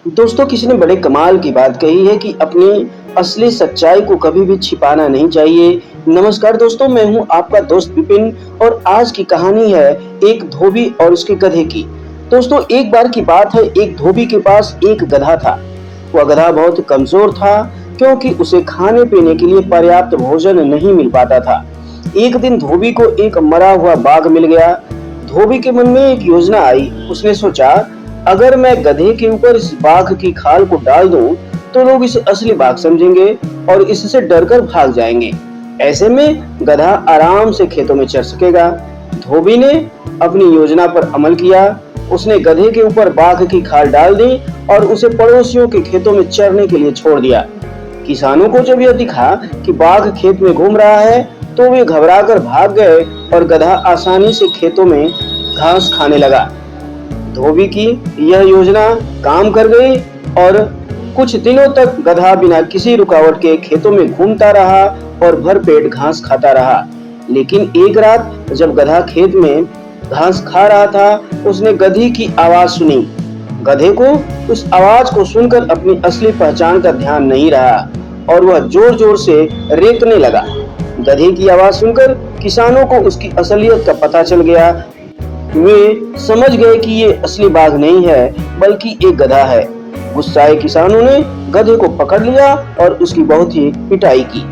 दोस्तों, किसी ने बड़े कमाल की बात कही है कि अपनी असली सच्चाई को कभी भी छिपाना नहीं चाहिए। नमस्कार दोस्तों, मैं हूं आपका दोस्त विपिन और आज की कहानी है एक धोबी और उसके गधे की। दोस्तों, एक बार की बात है, एक धोबी के पास एक गधा था। वह गधा बहुत कमजोर था क्योंकि उसे खाने पीने के लिए पर्याप्त भोजन नहीं मिल पाता था। एक दिन धोबी को एक मरा हुआ बाघ मिल गया। धोबी के मन में एक योजना आई। उसने सोचा, अगर मैं गधे के ऊपर इस बाघ की खाल को डाल दूं, तो लोग इसे असली बाघ समझेंगे और इससे डरकर भाग जाएंगे। ऐसे में गधा आराम से खेतों में चर सकेगा। धोबी ने अपनी योजना पर अमल किया। उसने गधे के ऊपर बाघ की खाल डाल दी और उसे पड़ोसियों के खेतों में चरने के लिए छोड़ दिया। किसानों को जब यह दिखा कि बाघ खेत में घूम रहा है, तो वे घबराकर भाग गए और गधा आसानी से खेतों में घास खाने लगा। धोबी की यह योजना काम कर गई और कुछ दिनों तक गधा बिना किसी रुकावट के खेतों में घूमता रहा और भरपेट घास खाता रहा। लेकिन एक रात जब गधा खेत में घास खा रहा था, उसने गधी की आवाज सुनी। गधे को उस आवाज को सुनकर अपनी असली पहचान का ध्यान नहीं रहा और वह जोर जोर से रेंकने लगा। गधे की आवाज सुनकर किसानों को उसकी असलियत का पता चल गया। वे समझ गए कि ये असली बाघ नहीं है, बल्कि एक गधा है। गुस्साए किसानों ने गधे को पकड़ लिया और उसकी बहुत ही पिटाई की।